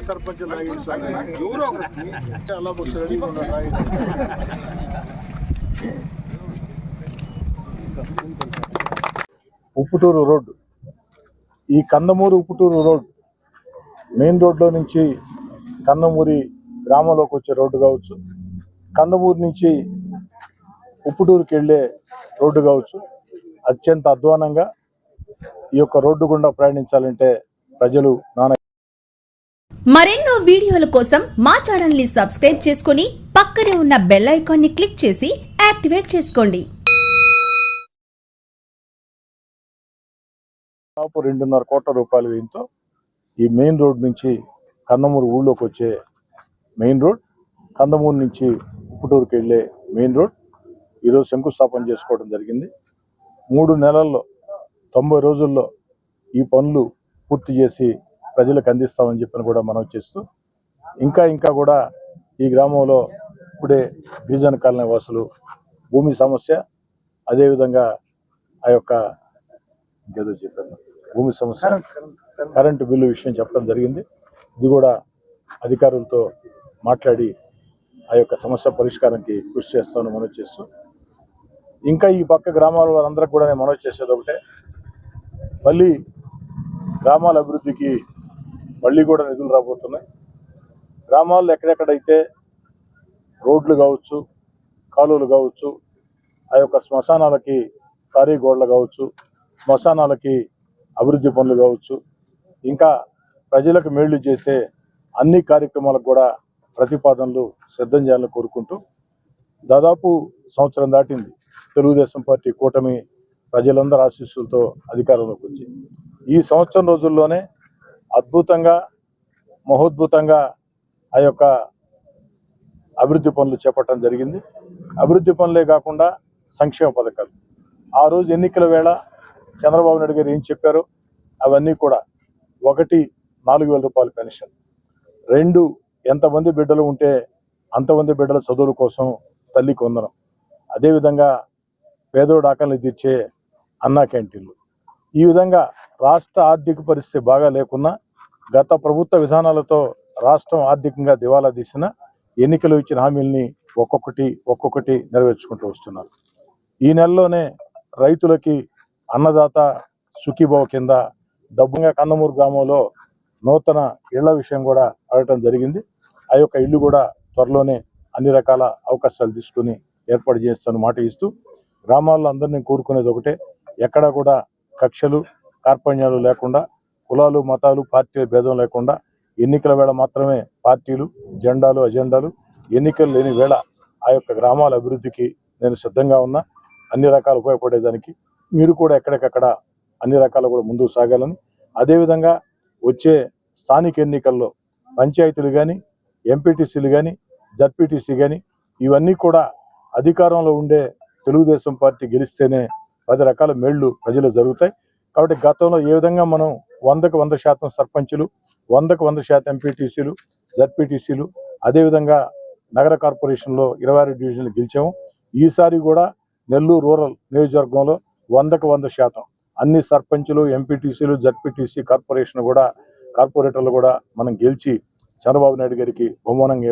Sarpanch Upputuru road, ఈ Kandamuru Upputuru road main రోడ్లో నుంచి కందమూరి గ్రామంలోకి వచ్చే రోడ్డు కావచ్చు, కందమూరు నుంచి ఉప్పుటూరుకి వెళ్ళే రోడ్డు కావచ్చు, అత్యంత అధ్వానంగా ఈ యొక్క రోడ్డు గుండా ప్రయాణించాలంటే ప్రజలు మరెన్నో వీడియోల కోసం మా ఛానల్ ని సబ్స్క్రైబ్ చేసుకుని పక్కనే ఉన్న బెల్ ఐకాన్ ని క్లిక్ చేసి యాక్టివేట్ చేసుకోండి. 2.5 కోట్ల రూపాయల వ్యయంతో ఈ మెయిన్ రోడ్ నుంచి కందమూరు ఊళ్ళోకి వచ్చే మెయిన్ రోడ్, కందమూరు నుంచి ఉప్పుటూరుకి వెళ్ళే మెయిన్ రోడ్ ఈరోజు శంకుస్థాపన చేసుకోవడం జరిగింది. 3 నెలల్లో 90 రోజుల్లో ఈ పనులు పూర్తి చేసి ప్రజలకు అందిస్తామని చెప్పని కూడా మనం చేస్తూ ఇంకా కూడా ఈ గ్రామంలో ఇప్పుడే గిరిజన కాలనీ వాసులు భూమి సమస్య, అదేవిధంగా ఆ యొక్క ఇంకేదో చెప్పాను భూమి సమస్య, కరెంటు బిల్లు విషయం చెప్పడం జరిగింది. ఇది కూడా అధికారులతో మాట్లాడి ఆ యొక్క సమస్య పరిష్కారానికి కృషి చేస్తామని మనవి చేస్తూ ఇంకా ఈ పక్క గ్రామాల వారందరికీ కూడా నేను మనవి చేసేది ఒకటే, మళ్ళీ గ్రామాల అభివృద్ధికి మళ్ళీ కూడా నిధులు రాబోతున్నాయి. గ్రామాల్లో ఎక్కడెక్కడైతే రోడ్లు కావచ్చు, కాలువలు కావచ్చు, ఆ యొక్క శ్మశానాలకి కారీ గోడలు కావచ్చు, శ్మశానాలకి అభివృద్ధి పనులు కావచ్చు, ఇంకా ప్రజలకు మేళ్లు చేసే అన్ని కార్యక్రమాలకు కూడా ప్రతిపాదనలు సిద్ధం చేయాలని కోరుకుంటూ దాదాపు సంవత్సరం దాటింది తెలుగుదేశం పార్టీ కూటమి ప్రజలందరూ ఆశీస్సులతో అధికారంలోకి వచ్చి ఈ సంవత్సరం రోజుల్లోనే అద్భుతంగా మహోద్భుతంగా ఆ యొక్క అభివృద్ధి పనులు చేపట్టడం జరిగింది. అభివృద్ధి పనులే కాకుండా సంక్షేమ పథకాలు, ఆ రోజు ఎన్నికల వేళ చంద్రబాబు నాయుడు గారు ఏం చెప్పారో అవన్నీ కూడా, 1 4,000 రూపాయల పెన్షన్, 2 ఎంతమంది బిడ్డలు ఉంటే అంతమంది బిడ్డల చదువుల కోసం తల్లికి వందనం, అదేవిధంగా పేదోడు ఆకలిని తీర్చే అన్నా క్యాంటీన్లు. ఈ విధంగా రాష్ట్ర ఆర్థిక పరిస్థితి బాగా లేకున్నా గత ప్రభుత్వ విధానాలతో రాష్ట్రం ఆర్థికంగా దివాలా తీసిన ఎన్నికలు ఇచ్చిన హామీల్ని ఒక్కొక్కటి నెరవేర్చుకుంటూ వస్తున్నారు. ఈ నెలలోనే రైతులకి అన్నదాత సుఖీభావ కింద డబ్బుగా కందమూరు గ్రామంలో నూతన ఇళ్ల విషయం కూడా అడగటం జరిగింది. ఆ యొక్క ఇల్లు కూడా త్వరలోనే అన్ని రకాల అవకాశాలు తీసుకుని ఏర్పాటు చేస్తాను మాట ఇస్తూ గ్రామాల్లో అందరినీ కోరుకునేది ఒకటే, ఎక్కడా కూడా కక్షలు కార్పణ్యాలు లేకుండా, కులాలు మతాలు పార్టీల భేదం లేకుండా ఎన్నికల వేళ మాత్రమే పార్టీలు జెండాలు అజెండాలు, ఎన్నికలు లేని వేళ ఆ యొక్క గ్రామాల అభివృద్ధికి నేను సిద్ధంగా ఉన్నా. అన్ని రకాలు ఉపయోగపడేదానికి మీరు కూడా ఎక్కడికక్కడ అన్ని రకాలు కూడా ముందుకు సాగాలని, అదేవిధంగా వచ్చే స్థానిక ఎన్నికల్లో పంచాయతీలు కానీ, ఎంపీటీసీలు కానీ, జడ్పీటీసీ కానీ ఇవన్నీ కూడా అధికారంలో ఉండే తెలుగుదేశం పార్టీ గెలిస్తేనే 10 రకాల మేళ్లు ప్రజలు జరుగుతాయి. కాబట్టి గతంలో ఏ విధంగా మనం 100కు 100% సర్పంచులు, 100కు 100% ఎంపీటీసీలు, జడ్పీటీసీలు, అదేవిధంగా నగర కార్పొరేషన్లో 26 డివిజన్లు గెలిచాము. ఈసారి కూడా నెల్లూరు రూరల్ నియోజకవర్గంలో 100కు 100% అన్ని సర్పంచులు, ఎంపీటీసీలు, జడ్పీటీసీ, కార్పొరేటర్లు కూడా మనం గెలిచి చంద్రబాబు నాయుడు గారికి బహుమానంగా